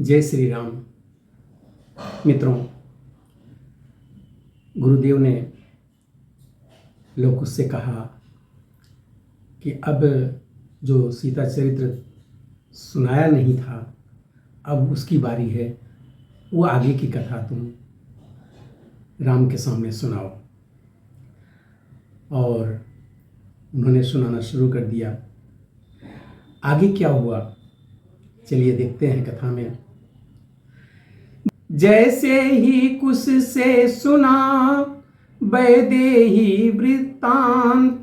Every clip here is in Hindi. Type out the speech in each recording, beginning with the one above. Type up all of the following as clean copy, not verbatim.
जय श्री राम। मित्रों, गुरुदेव ने लोग उससे कहा कि अब जो सीता चरित्र सुनाया नहीं था, अब उसकी बारी है, वो आगे की कथा तुम राम के सामने सुनाओ। और उन्होंने सुनाना शुरू कर दिया। आगे क्या हुआ, चलिए देखते हैं कथा में। जैसे ही कुश से सुना वैदेही वृत्तांत,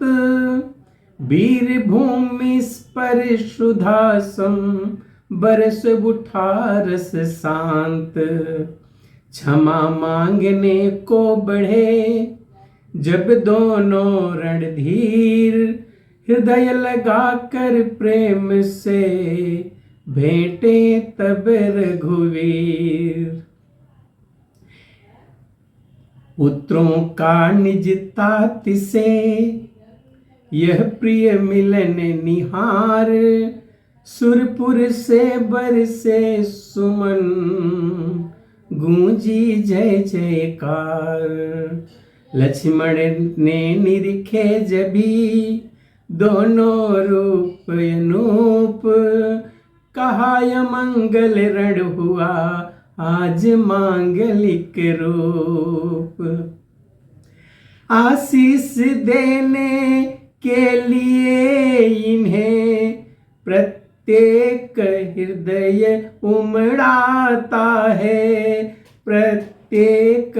वीर भूमि पर शुधासम बरस उठा रस शांत। क्षमा मांगने को बढ़े जब दोनों रणधीर, हृदय लगाकर प्रेम से भेंटे तब रघुवीर। पुत्रों का निज तात से यह प्रिय मिलन निहार, सुरपुर से बरसे सुमन गूंजी जय जयकार। लक्ष्मण ने निरखे जभी दोनों रूप अनूप, कहा य मंगल रण हुआ आज मांगलिक रूप। आशीष देने के लिए इन्हें प्रत्येक हृदय उमड़ाता है, प्रत्येक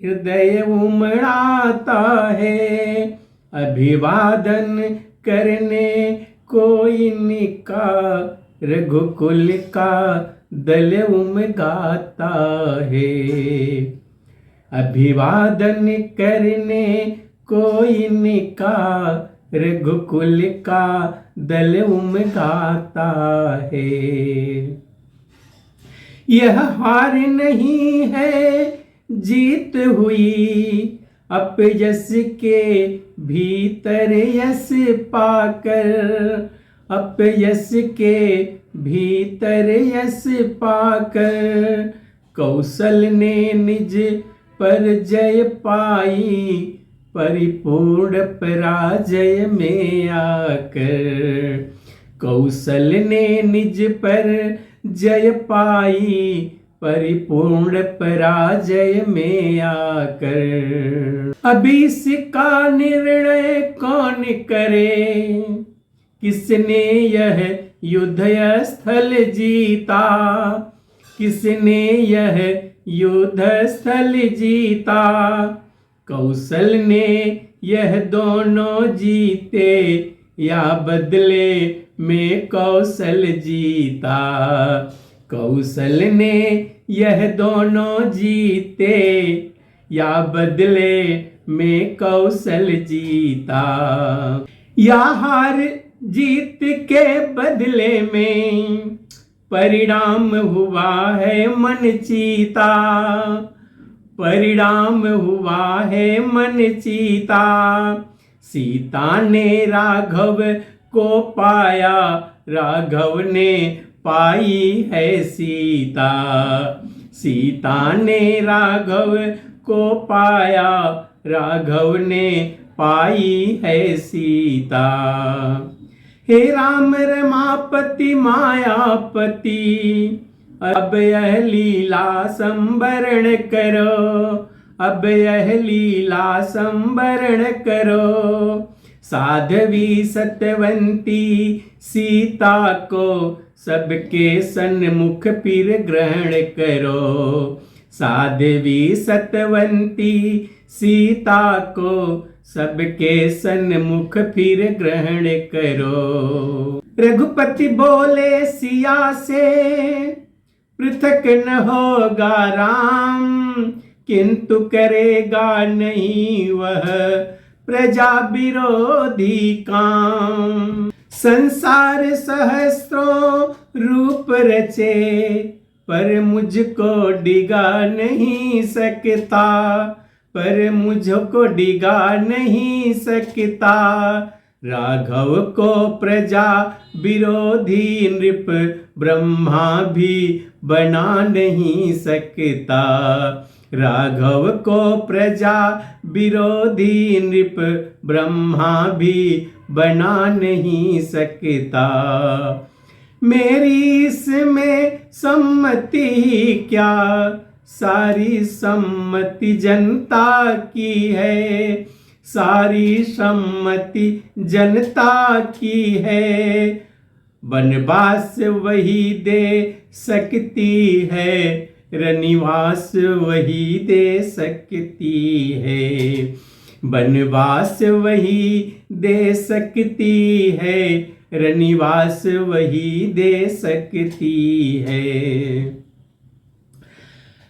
हृदय उमड़ाता है। अभिवादन करने को इनका रघुकुल का दल उमगाता है। अभिवादन करने को इनका रघुकुल का दल उमगाता है। यह हार नहीं है जीत हुई, अपयश के भीतर यश पाकर, अपयश के भीतर यश पाकर। कौशल ने निज पर जय पाई, परिपूर्ण पराजय में आकर। कौशल ने निज पर जय पाई, परिपूर्ण पराजय में आकर। अभी इसका निर्णय कौन करे, किसने यह युद्ध स्थल जीता, किसने यह युद्ध स्थल जीता। कौशल ने यह दोनों जीते, या बदले में कौशल जीता। कौशल ने यह दोनों जीते, या बदले में कौशल जीता। या हार जीत के बदले में परिणाम हुआ है मन चीता, परिणाम हुआ है मन चीता। सीता ने राघव को पाया, राघव ने पाई है सीता। सीता ने राघव को पाया, राघव ने पाई है सीता। हे राम रमापति मायापति, अब यह लीला संवरण करो, अब यह लीला संवरण करो। साध्वी सत्यवंती सीता को सबके सन्मुख फिर ग्रहण करो। साध्वी सत्यवंती सीता को सबके सन्मुख फिर ग्रहण करो। रघुपति बोले सिया से पृथक न होगा राम, किंतु करेगा नहीं वह प्रजा विरोधी काम। संसार सहस्त्रों रूप रचे, पर मुझको डिगा नहीं सकता, पर मुझको डिगा नहीं सकता। राघव को प्रजा विरोधी नृप ब्रह्मा भी बना नहीं सकता। राघव को प्रजा विरोधी नृप ब्रह्मा भी बना नहीं सकता। मेरी इसमें सम्मति क्या, सारी सम्मति जनता की है, सारी सम्मति जनता की है। वनवास वही दे सकती है, रनिवास वही दे सकती है। वनवास वही दे सकती है, रनिवास वही दे सकती है।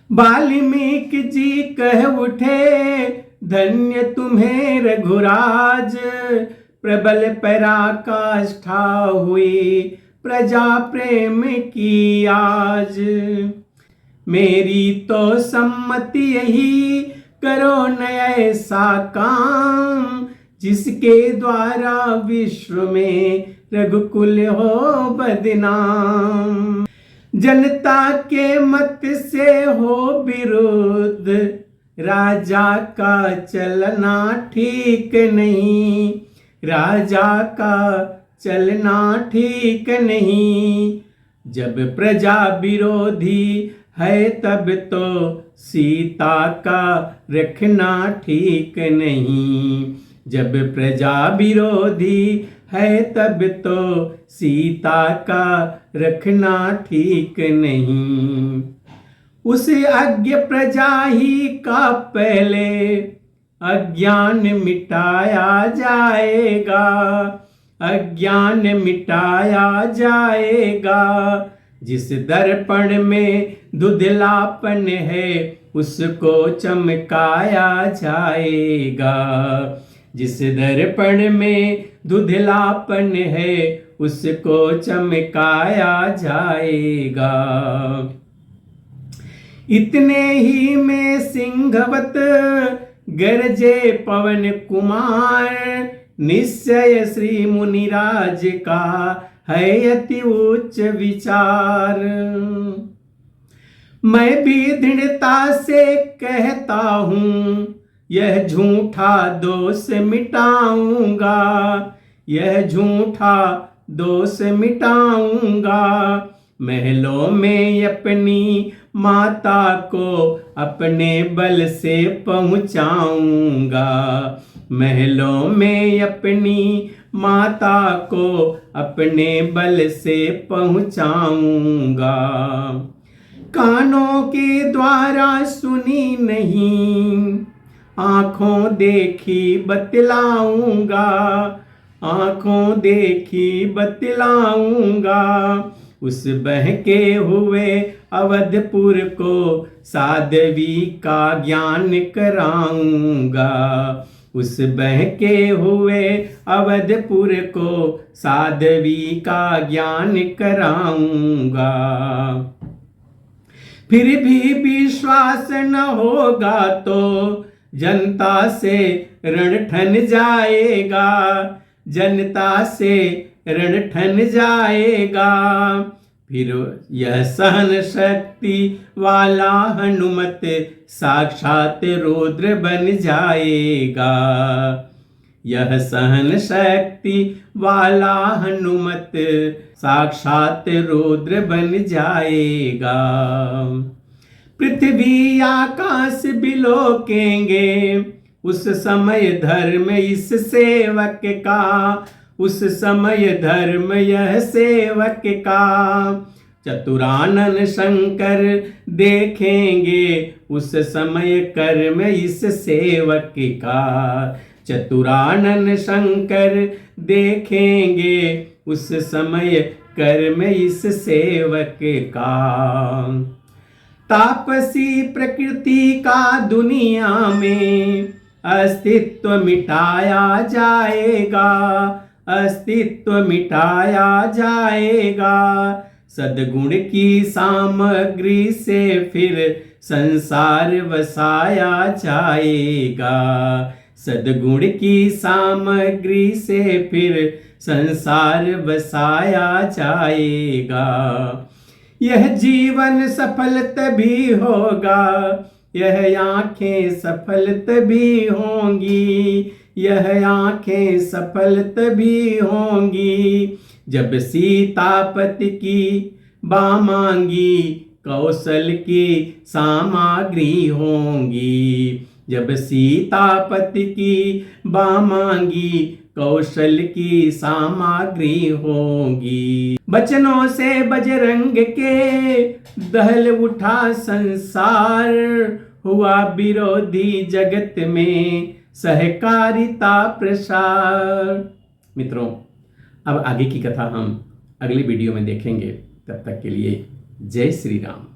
वाल्मीकि जी कह उठे धन्य तुम्हें रघुराज, प्रबल पराकाष्ठा हुई प्रजा प्रेम की आज। मेरी तो सम्मति यही, करो न ऐसा काम, जिसके द्वारा विश्व में रघुकुल हो बदनाम। जनता के मत से हो विरुद्ध, राजा का चलना ठीक नहीं, राजा का चलना ठीक नहीं। जब प्रजा विरोधी है तब तो सीता का रखना ठीक नहीं। जब प्रजा विरोधी है तब तो सीता का रखना ठीक नहीं। उस अज्ञ प्रजा ही का पहले अज्ञान मिटाया जाएगा, अज्ञान मिटाया जाएगा। जिस दर्पण में धुंधलापन है उसको चमकाया जाएगा। जिस दर्पण में धुंधलापन है उसको चमकाया जाएगा। इतने ही में सिंहवत गरजे पवन कुमार, निश्चय श्री मुनिराज का है अति उच्च विचार। मैं भी दृढ़ता से कहता हूँ, यह झूठा दोष मिटाऊंगा, यह झूठा दोष मिटाऊंगा। महलों में अपनी माता को अपने बल से पहुंचाऊंगा, महलों में अपनी माता को अपने बल से पहुंचाऊंगा। कानों के द्वारा सुनी नहीं, आंखों देखी बतलाऊंगा, आंखों देखी बतलाऊंगा। उस बहके हुए अवधपुर को साध्वी का ज्ञान कराऊंगा, उस बहके हुए अवधपुर को साध्वी का ज्ञान कराऊंगा। फिर भी विश्वास न होगा तो जनता से रण ठन जाएगा, जनता से रण ठन जाएगा। फिर यह सहन शक्ति वाला हनुमत साक्षात रुद्र बन जाएगा, यह सहन शक्ति वाला हनुमत साक्षात रुद्र बन जाएगा। पृथ्वी आकाश बिलोकेंगे उस समय धर्म इस सेवक का, उस समय धर्म यह सेवक का। चतुरानन शंकर देखेंगे उस समय कर्म इस सेवक का, चतुरानन शंकर देखेंगे उस समय कर्म इस सेवक का। तापसी प्रकृति का दुनिया में अस्तित्व मिटाया जाएगा, अस्तित्व मिटाया जाएगा। सद्गुण की सामग्री से फिर संसार वसाया जाएगा, सद्गुण की सामग्री से फिर संसार बसाया जाएगा। यह जीवन सफल तभी होगा, यह आंखें सफल तभी होंगी, यह आंखें सफल तभी होंगी जब सीतापति की बाँ मांगी कौशल की सामग्री होंगी। जब सीतापति की बाँ मांगी कौशल की सामग्री होंगी। बचनों से बजरंग के दहल उठा संसार, हुआ विरोधी जगत में सहकारिता प्रसार। मित्रों, अब आगे की कथा हम अगली वीडियो में देखेंगे। तब तक के लिए जय श्री राम।